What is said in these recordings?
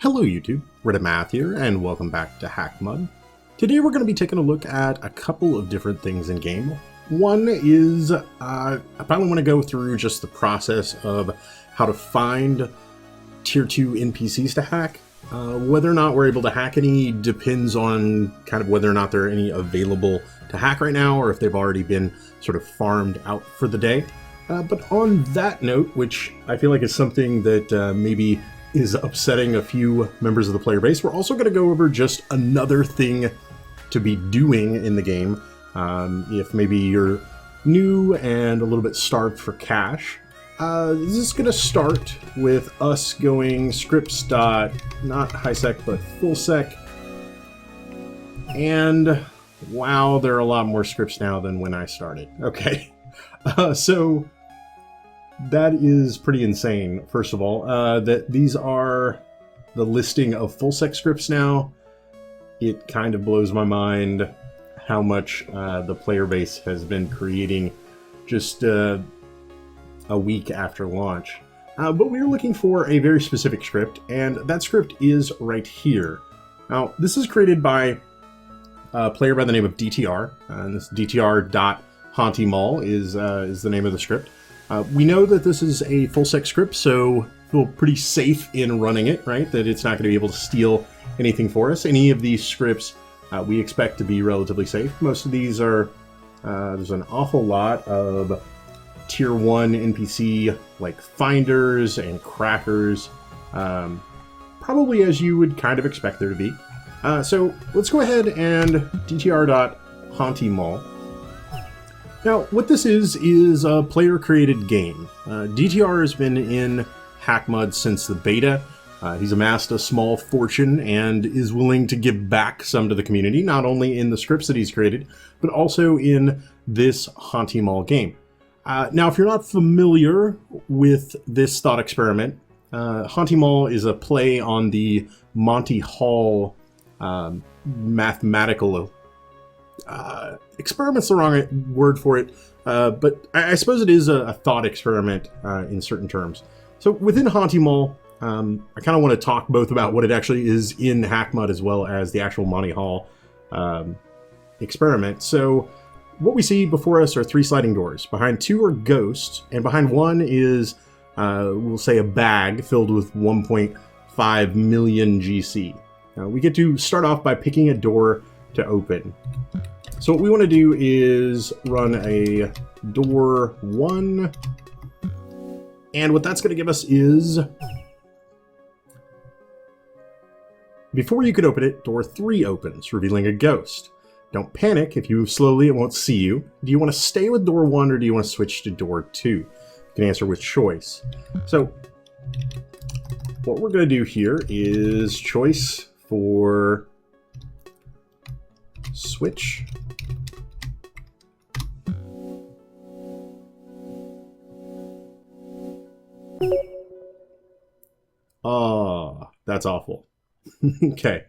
Hello YouTube, Math here, and welcome back to Hackmud. Today we're going to be taking a look at a couple of different things in game. One is, I probably want to go through just the process of how to find tier 2 NPCs to hack. Whether or not we're able to hack any depends on kind of whether or not there are any available to hack right now, or if they've already been sort of farmed out for the day. But on that note, which I feel like is something that maybe is upsetting a few members of the player base, we're also going to go over just another thing to be doing in the game. If maybe you're new and a little bit starved for cash, this is going to start with us going scripts dot, not high sec, but full sec. And wow, there are a lot more scripts now than when I started. Okay, so that is pretty insane, first of all, that these are the listing of full sec scripts now. It kind of blows my mind how much the player base has been creating just a week after launch. But we're looking for a very specific script, and that script is right here. Now, this is created by a player by the name of DTR, and this DTR.HauntyMall is the name of the script. We know that this is a full sec script, so feel pretty safe in running it, right? That it's not going to be able to steal anything for us. Any of these scripts we expect to be relatively safe. Most of these are, there's an awful lot of tier 1 NPC like finders and crackers, probably as you would kind of expect there to be. So let's go ahead and DTR.HauntyMall. Now, what this is a player-created game. DTR has been in Hackmud since the beta. He's amassed a small fortune and is willing to give back some to the community, not only in the scripts that he's created, but also in this Haunty Mall game. Now, if you're not familiar with this thought experiment, Haunty Mall is a play on the Monty Hall mathematical experiment's the wrong word for it, but I suppose it is a thought experiment in certain terms. So within Haunty Mall, I kind of want to talk both about what it actually is in Hackmud as well as the actual Monty Hall experiment. So what we see before us are 3 sliding doors. Behind 2 are ghosts, and behind 1 is, we'll say, a bag filled with 1.5 million GC. We get to start off by picking a door to open. So what we want to do is run a door 1, and what that's going to give us is, before you could open it, door 3 opens, revealing a ghost. Don't panic. If you move slowly, it won't see you. Do you want to stay with door 1 or do you want to switch to door 2? You can answer with choice. So what we're going to do here is choice for switch. That's awful. Okay.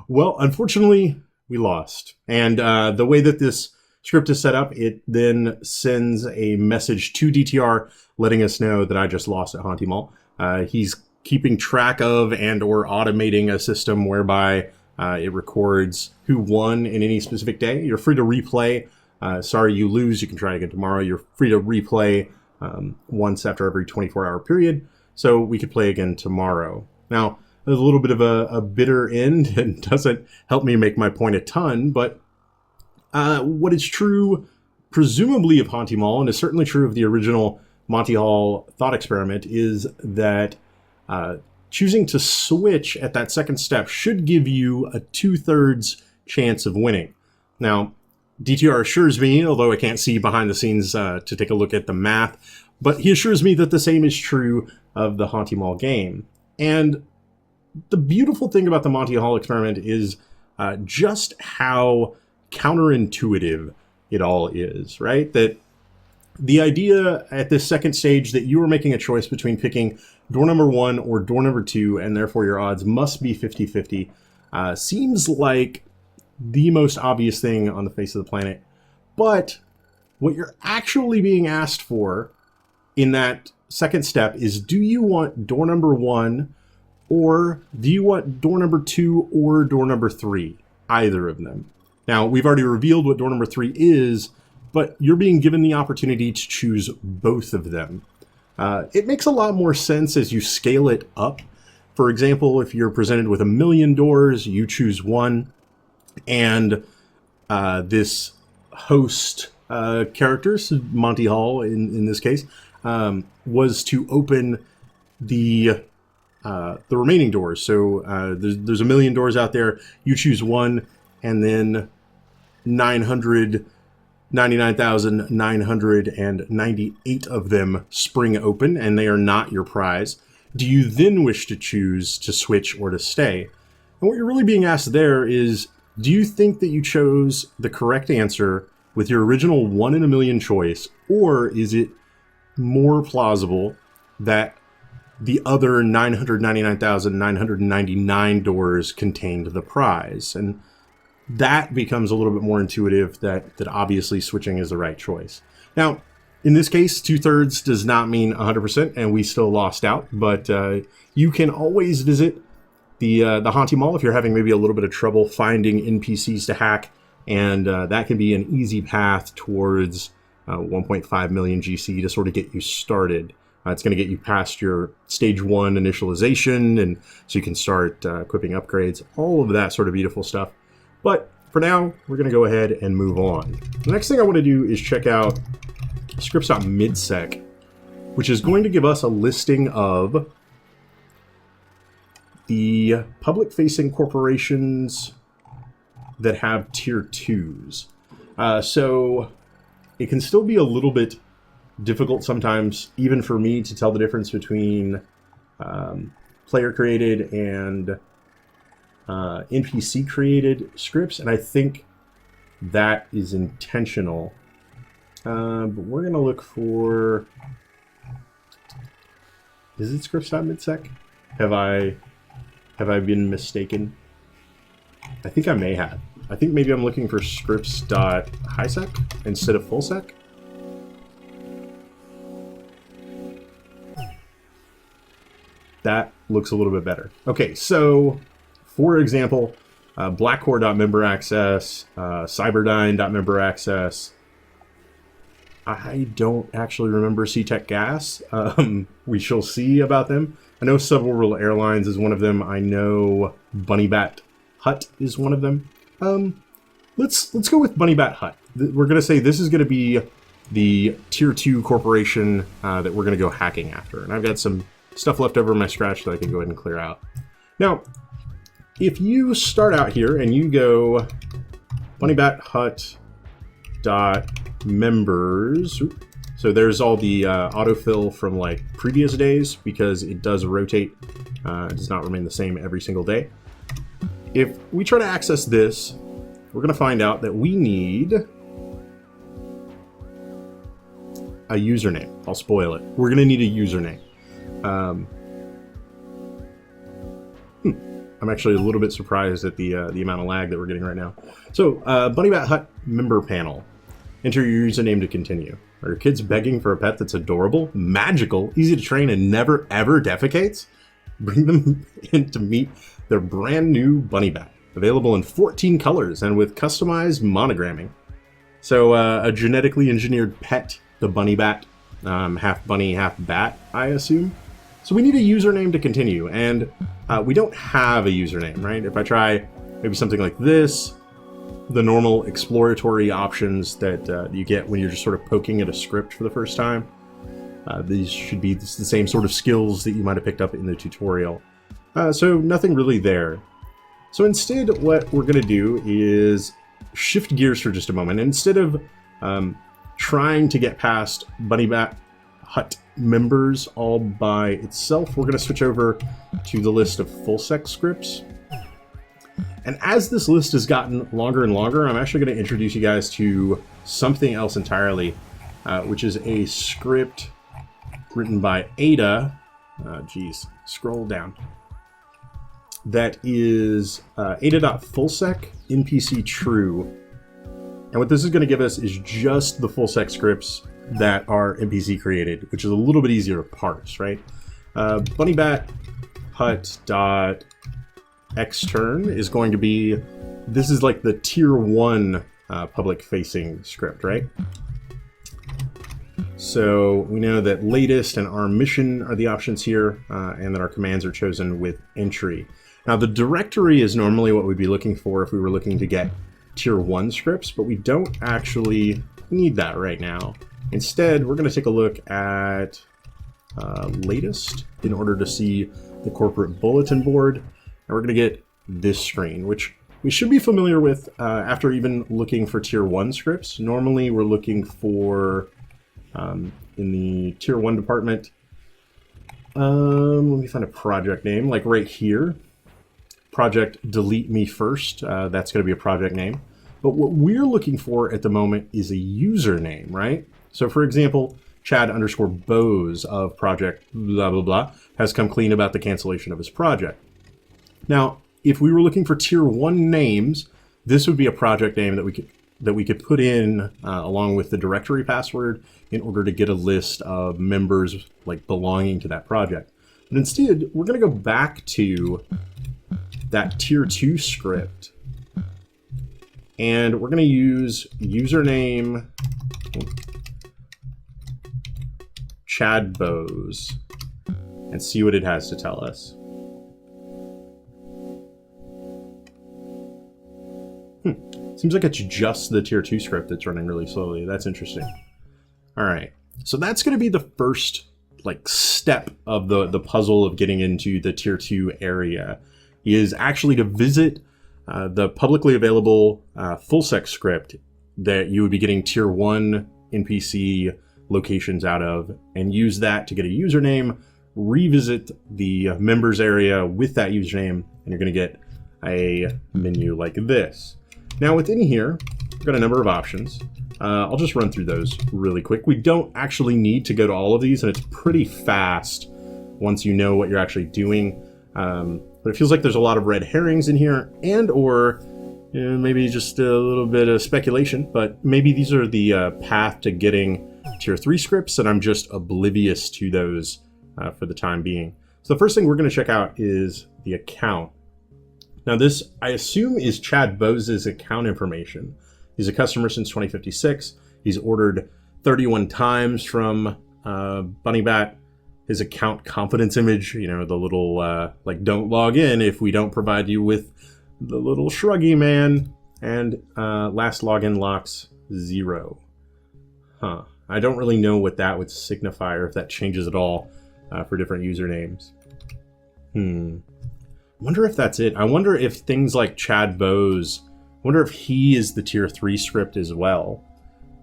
Well, unfortunately, we lost. And the way that this script is set up, it then sends a message to DTR letting us know that I just lost at Haunty Mall. He's keeping track of and or automating a system whereby it records who won in any specific day. You're free to replay. Sorry you lose, you can try again tomorrow. You're free to replay once after every 24-hour period. So we could play again tomorrow. Now, there's a little bit of a bitter end and doesn't help me make my point a ton, but what is true, presumably, of Haunty Mall, and is certainly true of the original Monty Hall thought experiment, is that choosing to switch at that second step should give you a 2/3 chance of winning. Now, DTR assures me, although I can't see behind the scenes to take a look at the math, but he assures me that the same is true of the Haunty Mall game. And the beautiful thing about the Monty Hall experiment is just how counterintuitive it all is, right? That the idea at this second stage that you are making a choice between picking door number 1 or door number 2, and therefore your odds must be 50-50, seems like the most obvious thing on the face of the planet. But what you're actually being asked for in that second step is, do you want door number 1 Or do you want door number 2 or door number 3? Either of them. Now, we've already revealed what door number 3 is, but you're being given the opportunity to choose both of them. It makes a lot more sense as you scale it up. For example, if you're presented with 1,000,000 doors, you choose one, and this host characters, Monty Hall in this case, was to open the remaining doors. So there's 1,000,000 doors out there. You choose one, and then 999,998 of them spring open, and they are not your prize. Do you then wish to choose to switch or to stay? And what you're really being asked there is, do you think that you chose the correct answer with your original 1 in a million choice, or is it more plausible that the other 999,999 doors contained the prize? And that becomes a little bit more intuitive that obviously switching is the right choice. Now, in this case, 2/3 does not mean 100%, and we still lost out, but you can always visit the Haunty Mall if you're having maybe a little bit of trouble finding NPCs to hack, and that can be an easy path towards 1.5 million GC to sort of get you started. It's going to get you past your stage 1 initialization, and so you can start equipping upgrades, all of that sort of beautiful stuff. But for now, we're going to go ahead and move on. The next thing I want to do is check out scripts.midsec, which is going to give us a listing of the public-facing corporations that have tier 2s. So it can still be a little bit difficult sometimes, even for me, to tell the difference between player-created and NPC-created scripts, and I think that is intentional. But we're going to look for... Is it scripts.midsec? Have I been mistaken? I think I may have. I think maybe I'm looking for scripts.highsec instead of fullsec. That looks a little bit better. Okay, so for example, blackcore.member_access, cyberdyne.member_access. I don't actually remember C-Tech Gas. We shall see about them. I know Suborbital Airlines is one of them. I know Bunnybat Hut is one of them. Let's go with Bunnybat Hut. We're going to say this is going to be the tier 2 corporation that we're going to go hacking after. And I've got some stuff left over in my scratch that I can go ahead and clear out. Now, if you start out here and you go bunnybathut.members, so there's all the autofill from like previous days, because it does rotate. It does not remain the same every single day. If we try to access this, we're going to find out that we need a username. I'll spoil it. We're going to need a username. I'm actually a little bit surprised at the amount of lag that we're getting right now. So, Bunnybat Hut member panel. Enter your username to continue. Are your kids begging for a pet that's adorable, magical, easy to train, and never ever defecates? Bring them in to meet their brand new Bunnybat. Available in 14 colors and with customized monogramming. So, a genetically engineered pet, the Bunnybat. Half bunny, half bat, I assume. So we need a username to continue, and we don't have a username, right? If I try maybe something like this, the normal exploratory options that you get when you're just sort of poking at a script for the first time, these should be the same sort of skills that you might have picked up in the tutorial. So nothing really there. So instead, what we're going to do is shift gears for just a moment. Instead of trying to get past Bunnybat Hut members all by itself, we're going to switch over to the list of full-sec scripts. And as this list has gotten longer and longer, I'm actually going to introduce you guys to something else entirely, which is a script written by Ada. Scroll down. That is ada.fullsec npc true. And what this is going to give us is just the full-sec scripts that are NPC created, which is a little bit easier to parse, right? Bunnybat hut.extern is going to be, this is like the tier 1 public facing script, right? So we know that latest and our mission are the options here, and that our commands are chosen with entry. Now the directory is normally what we'd be looking for if we were looking to get tier 1 scripts, but we don't actually need that right now. Instead, we're going to take a look at latest in order to see the corporate bulletin board, and we're going to get this screen, which we should be familiar with after even looking for tier 1 scripts. Normally we're looking for, in the tier 1 department, let me find a project name, like right here, project delete me first, that's going to be a project name. But what we're looking for at the moment is a username, right? So for example, Chad_Bose of project blah, blah, blah has come clean about the cancellation of his project. Now, if we were looking for tier 1 names, this would be a project name that we could put in along with the directory password in order to get a list of members like belonging to that project. But instead, we're going to go back to that tier 2 script, and we're going to use username ChadBose and see what it has to tell us. Seems like it's just the tier 2 script that's running really slowly. That's interesting. All right, so that's going to be the first like step of the puzzle of getting into the tier 2 area, is actually to visit the publicly available l0ck script that you would be getting tier 1 NPC locations out of, and use that to get a username, revisit the members area with that username, and you're going to get a menu like this. Now within here, we've got a number of options. I'll just run through those really quick. We don't actually need to go to all of these, and it's pretty fast once you know what you're actually doing. But it feels like there's a lot of red herrings in here, and or maybe just a little bit of speculation, but maybe these are the path to getting tier 3 scripts, and I'm just oblivious to those for the time being. So the first thing we're going to check out is the account. Now this, I assume, is Chad Bose's account information. He's a customer since 2056. He's ordered 31 times from Bunny Bat. His account confidence image, you know, the little, like, don't log in if we don't provide you with the little shruggy man. And last login locks 0. Huh. I don't really know what that would signify, or if that changes at all for different usernames. Wonder if that's it. I wonder if things like Chad Bose, I wonder if he is the tier 3 script as well.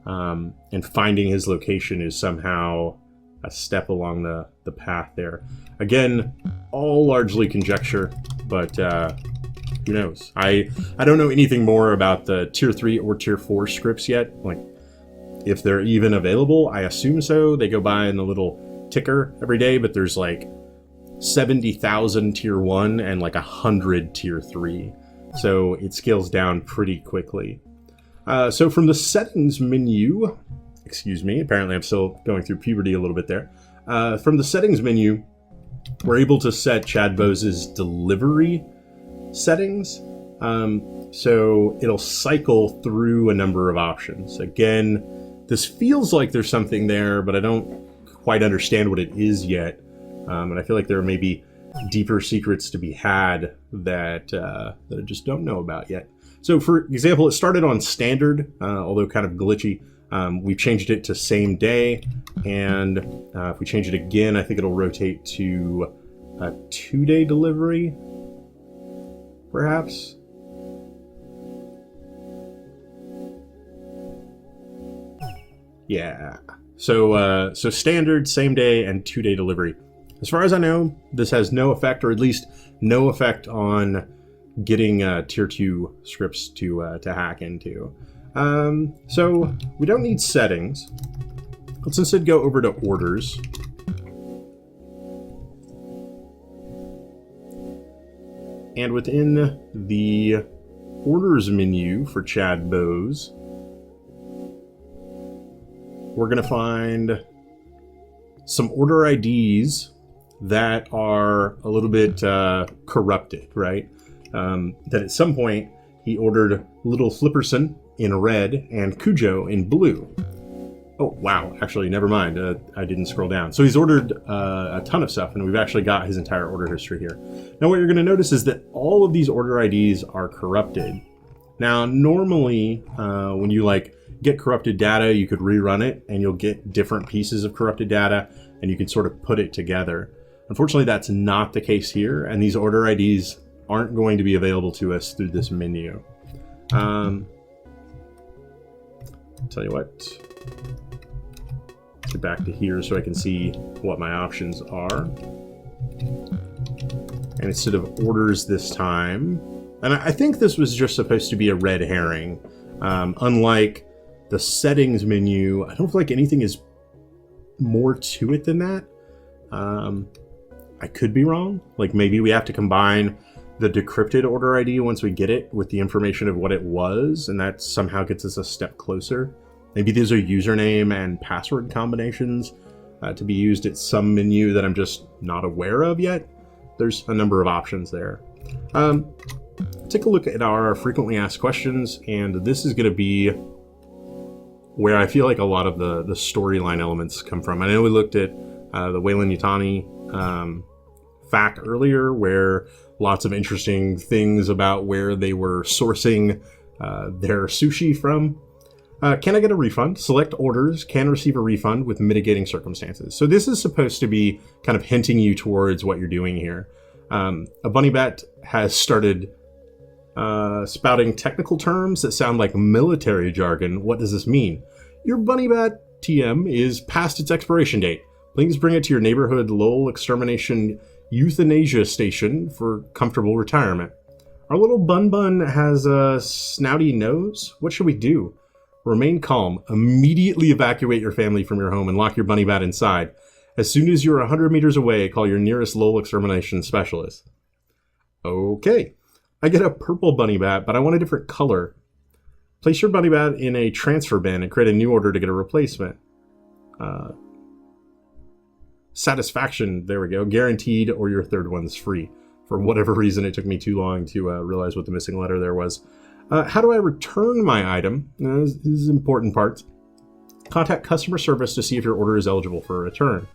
And finding his location is somehow a step along the path there. Again, all largely conjecture, but who knows? I don't know anything more about the tier 3 or tier 4 scripts yet. Like, if they're even available, I assume so. They go by in the little ticker every day, but there's like 70,000 tier 1 and like 100 tier 3. So it scales down pretty quickly. So from the settings menu, excuse me, apparently I'm still going through puberty a little bit there. From the settings menu, we're able to set Chad Bose's delivery settings. So it'll cycle through a number of options. Again, this feels like there's something there, but I don't quite understand what it is yet. And I feel like there are maybe deeper secrets to be had that I just don't know about yet. So for example, it started on standard, although kind of glitchy. We've changed it to same day, and if we change it again, I think it'll rotate to a 2-day delivery, perhaps. Yeah. So standard, same day, and 2-day delivery. As far as I know, this has no effect, or at least no effect on getting tier 2 scripts to hack into. So we don't need settings. Let's instead go over to orders. And within the orders menu for Chad Bose, we're going to find some order IDs that are a little bit corrupted, right? That at some point he ordered Little Flipperson in red and Cujo in blue. Oh, wow. Actually, never mind. I didn't scroll down. So he's ordered a ton of stuff, and we've actually got his entire order history here. Now, what you're going to notice is that all of these order IDs are corrupted. Now, normally, when you get corrupted data, you could rerun it, and you'll get different pieces of corrupted data, and you can sort of put it together. Unfortunately, that's not the case here, and these order IDs aren't going to be available to us through this menu. Tell you what. Get back to here so I can see what my options are. And instead of orders this time, and I think this was just supposed to be a red herring. Unlike the settings menu, I don't feel like anything is more to it than that. I could be wrong. Like maybe we have to combine the decrypted order ID once we get it with the information of what it was, and that somehow gets us a step closer. Maybe these are username and password combinations to be used at some menu that I'm just not aware of yet. There's a number of options there. Take a look at our frequently asked questions, and this is going to be where I feel like a lot of the storyline elements come from. I know we looked at the Weyland-Yutani fact earlier, where lots of interesting things about where they were sourcing their sushi from. Can I get a refund? Select orders, can receive a refund with mitigating circumstances. So this is supposed to be kind of hinting you towards what you're doing here. A bunny bat has started spouting technical terms that sound like military jargon. What does this mean? Your bunny bat TM is past its expiration date. Please bring it to your neighborhood lol extermination euthanasia station for comfortable retirement. Our little bun has a snouty nose. What should we do? Remain calm. Immediately evacuate your family from your home and lock your bunny bat inside. As soon as you're 100 meters away, call your nearest lol extermination specialist. Okay. I get a purple bunny bat, but I want a different color. Place your bunny bat in a transfer bin and create a new order to get a replacement. Satisfaction, there we go. Guaranteed, or your third one's free. For whatever reason, it took me too long to realize what the missing letter there was. How do I return my item? This is important parts. Contact customer service to see if your order is eligible for a return.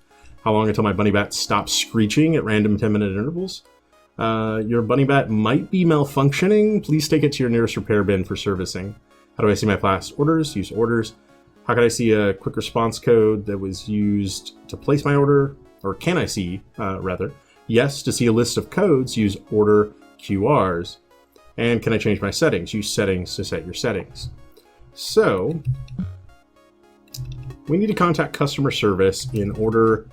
How long until my bunny bat stops screeching at random 10-minute intervals? Your bunny bat might be malfunctioning. Please take it to your nearest repair bin for servicing. How do I see my past orders? Use orders. How can I see a quick response code that was used to place my order? Or can I see, rather? Yes, to see a list of codes, use order QRs. And can I change my settings? Use settings to set your settings. So, we need to contact customer service in order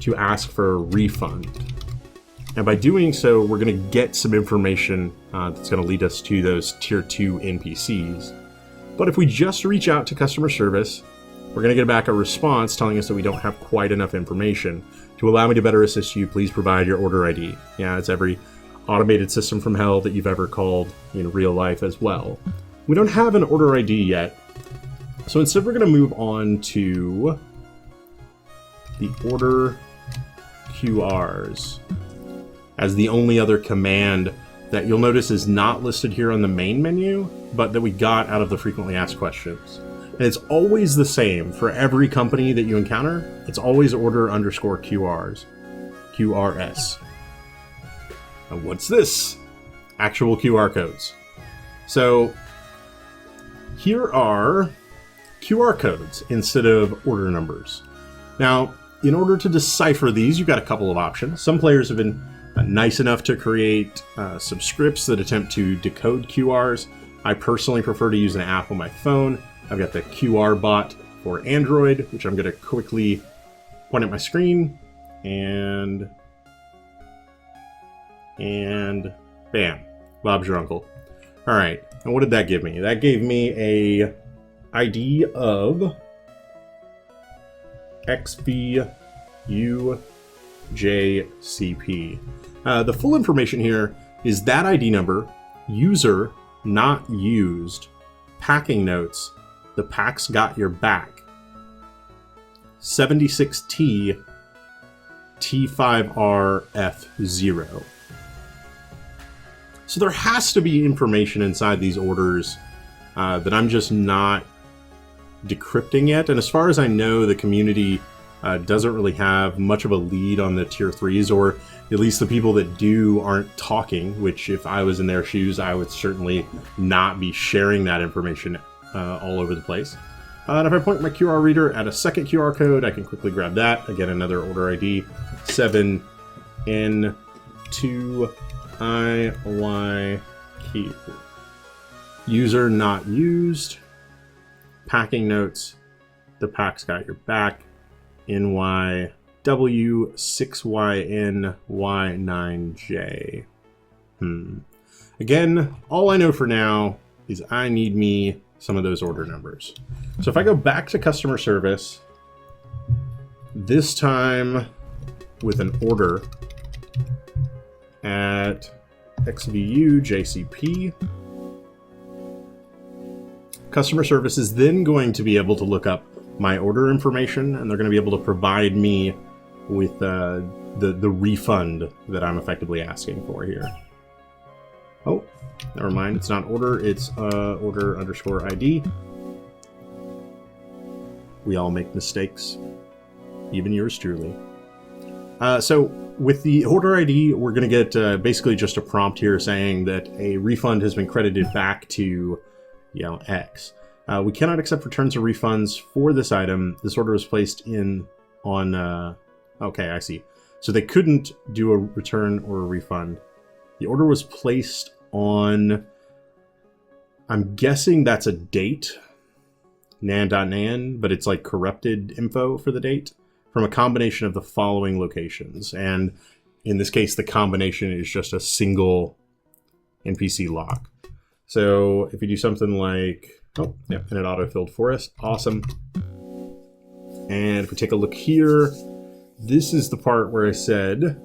to ask for a refund. And by doing so, we're going to get some information that's going to lead us to those tier 2 NPCs. But if we just reach out to customer service, we're going to get back a response telling us that we don't have quite enough information. To allow me to better assist you, please provide your order ID. Yeah, it's every automated system from hell that you've ever called in real life as well. We don't have an order ID yet, so instead we're going to move on to the order QRs as the only other command that you'll notice is not listed here on the main menu, but that we got out of the frequently asked questions. And it's always the same for every company that you encounter. It's always order underscore QRs, QRS. And what's this? Actual QR codes. So here are QR codes instead of order numbers. Now, in order to decipher these, you've got a couple of options. Some players have been nice enough to create some scripts that attempt to decode QRs. I personally prefer to use an app on my phone. I've got the QR bot for Android, which I'm going to quickly point at my screen, and bam, Bob's your uncle. All right, and what did that give me? That gave me a ID of XVUJCP. The full information here is that ID number, user not used, packing notes, the pack's got your back, 76T T5RF0. So there has to be information inside these orders that I'm just not decrypting yet. And as far as I know, the community doesn't really have much of a lead on the tier 3s, or at least the people that do aren't talking, which if I was in their shoes, I would certainly not be sharing that information all over the place. And if I point my QR reader at a second QR code, I can quickly grab that. Again, another order ID, 7N2IYQ. User not used. Packing notes. The pack's got your back. NYW6YNY9J. Again, all I know for now is I need me some of those order numbers. So if I go back to customer service, this time with an order at XVU JCP, customer service is then going to be able to look up my order information, and they're going to be able to provide me with the refund that I'm effectively asking for here. Oh, never mind. It's not order. It's order underscore ID. We all make mistakes, even yours truly. So with the order ID, we're going to get basically just a prompt here saying that a refund has been credited back to, X. We cannot accept returns or refunds for this item. This order was placed in on... okay, I see. So they couldn't do a return or a refund. The order was placed on... I'm guessing that's a date. nan.nan, but it's like corrupted info for the date from a combination of the following locations. And in this case, the combination is just a single NPC lock. So if you do something like... Oh, yeah, and it autofilled for us. Awesome. And if we take a look here, this is the part where I said,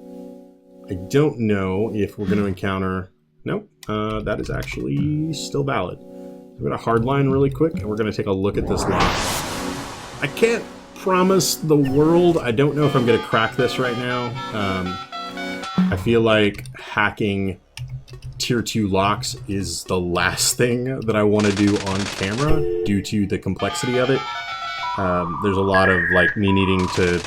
I don't know if we're going to encounter... Nope, that is actually still valid. I'm going to hardline really quick, and we're going to take a look at this lock. I can't promise the world. I don't know if I'm going to crack this right now. I feel like hacking tier 2 locks is the last thing that I want to do on camera due to the complexity of it. There's a lot of me needing to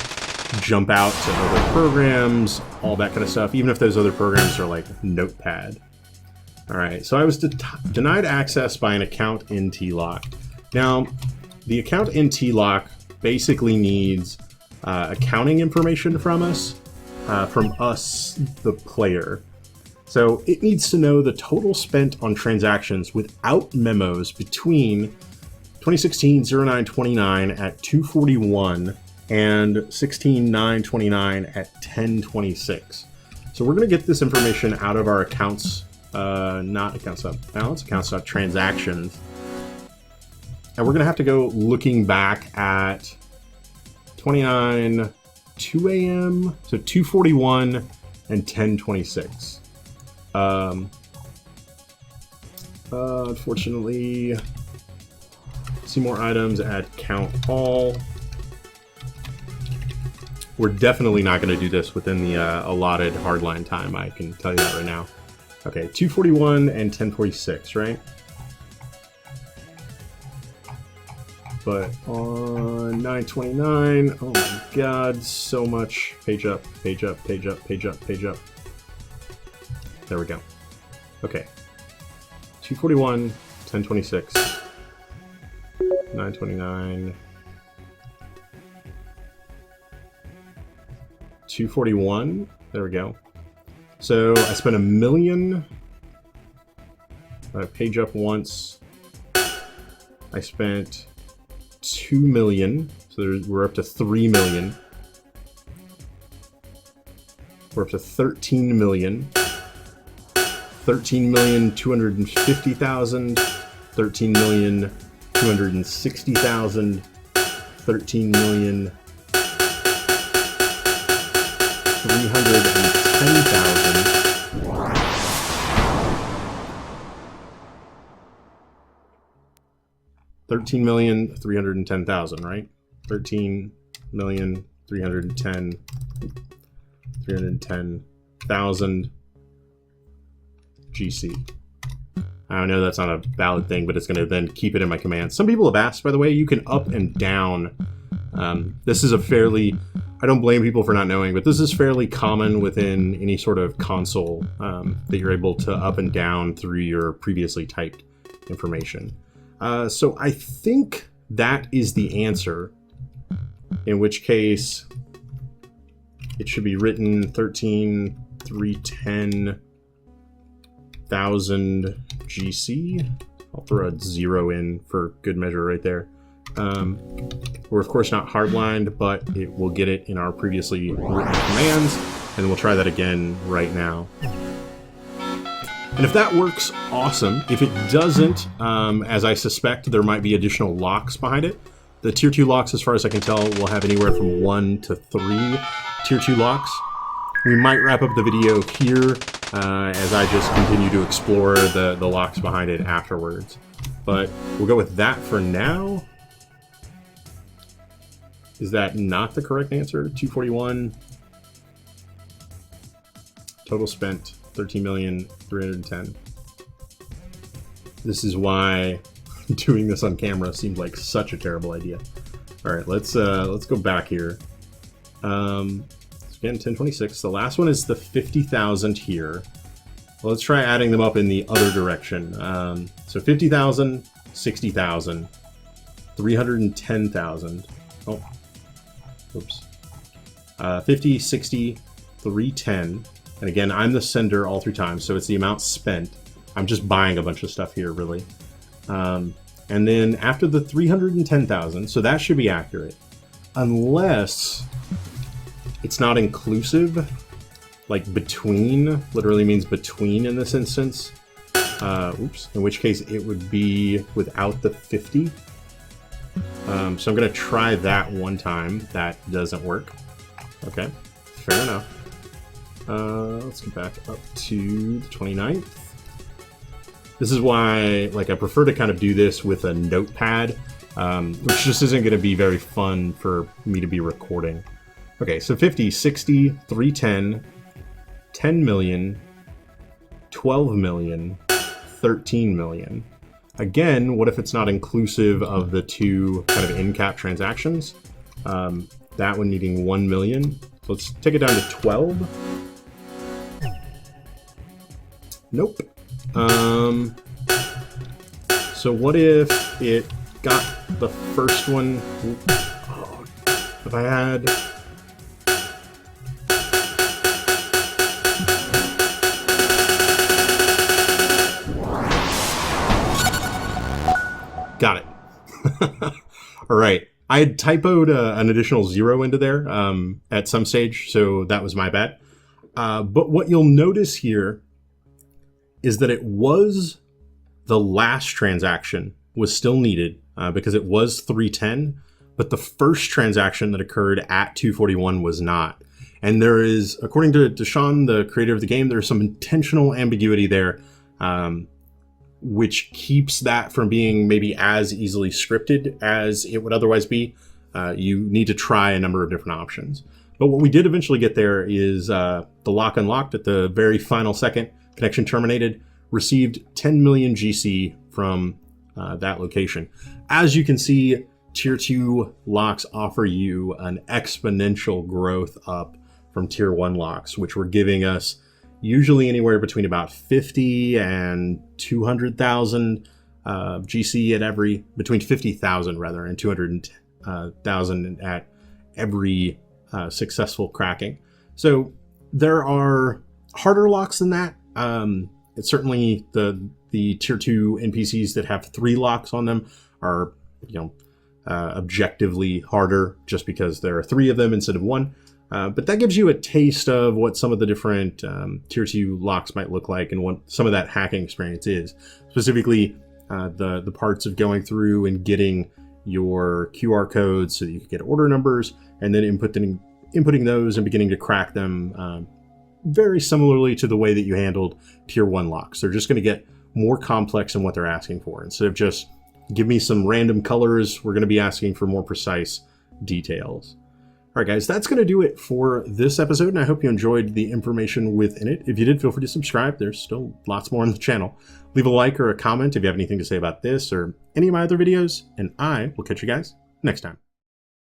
jump out to other programs, all that kind of stuff, even if those other programs are like Notepad. All right, so I was denied access by an account in t-lock. Now, the account in t-lock basically needs accounting information from us, the player. So it needs to know the total spent on transactions without memos between 2016-09-29 at 2:41 and 16-9-29 at 10:26. So we're going to get this information out of our accounts, not accounts.balance, accounts.transactions. And we're going to have to go looking back at 29, 2 a.m., so 2:41 and 10:26. Unfortunately, see more items at count all. We're definitely not going to do this within the allotted hardline time. I can tell you that right now. Okay, 2:41 and 10:46, right? But on 9:29, oh my god, so much. Page up, page up, page up, page up, page up. There we go. Okay. 2:41, 10:26, 9:29, 2:41. There we go. So I spent $1 million. Page up once. I spent $2 million. So we're up to $3 million. We're up to $13 million. 13,250,000, 13,260,000, 13,310,000, 13,310,000, right? 13,310. 310,000 GC. I know that's not a valid thing, but it's going to then keep it in my command. Some people have asked, by the way, you can up and down. This is a fairly, I don't blame people for not knowing, but this is fairly common within any sort of console that you're able to up and down through your previously typed information. So I think that is the answer, in which case it should be written 13,310,000 GC. I'll throw a 0 in for good measure right there. We're of course not hardlined, but it will get it in our previously written commands, and we'll try that again right now. And if that works, awesome. If it doesn't, as I suspect, there might be additional locks behind it. The tier 2 locks, as far as I can tell, will have anywhere from 1 to 3 tier 2 locks. We might wrap up the video here as I just continue to explore the locks behind it afterwards. But we'll go with that for now. Is that not the correct answer? 241. Total spent 13,310,000. This is why doing this on camera seemed like such a terrible idea. All right, let's go back here. Again, 1026. The last one is the 50,000 here. Well, let's try adding them up in the other direction. So 50,000, 60,000, 310,000. Oh, oops. 50, 60, 310. And again, I'm the sender all through time, so it's the amount spent. I'm just buying a bunch of stuff here, really. And then after the 310,000, so that should be accurate. Unless it's not inclusive, like between, literally means between in this instance. Oops, in which case it would be without the 50. So I'm gonna try that one time. That doesn't work. Okay, fair enough. Let's get back up to the 29th. This is why, like, I prefer to kind of do this with a notepad, which just isn't going to be very fun for me to be recording. Okay, so 50, 60, 310, 10 million, 12 million, 13 million. Again, what if it's not inclusive of the two kind of in-cap transactions? That one needing 1 million. So let's take it down to 12. Nope. So what if it got the first one? Oh, if I had... Got it. All right. I had typoed an additional 0 into there at some stage, so that was my bad. But what you'll notice here is that it was the last transaction was still needed because it was 310, but the first transaction that occurred at 241 was not. And there is, according to Sean, the creator of the game, there's some intentional ambiguity there, which keeps that from being maybe as easily scripted as it would otherwise be. You need to try a number of different options. But what we did eventually get there is the lock unlocked at the very final second. Connection terminated, received 10 million GC from that location. As you can see, tier 2 locks offer you an exponential growth up from tier 1 locks, which were giving us usually anywhere between about 50 and 200,000 GC at every, between 50,000 rather, and 200,000 at every successful cracking. So there are harder locks than that. It's certainly the tier 2 NPCs that have 3 locks on them are, objectively harder just because there are 3 of them instead of 1. But that gives you a taste of what some of the different tier 2 locks might look like and what some of that hacking experience is. Specifically, the parts of going through and getting your QR codes so that you can get order numbers, and then inputting those and beginning to crack them very similarly to the way that you handled tier 1 locks. They're just going to get more complex in what they're asking for. Instead of just give me some random colors, we're going to be asking for more precise details. All right, guys, that's going to do it for this episode, and I hope you enjoyed the information within it. If you did, feel free to subscribe. There's still lots more on the channel. Leave a like or a comment if you have anything to say about this or any of my other videos, and I will catch you guys next time.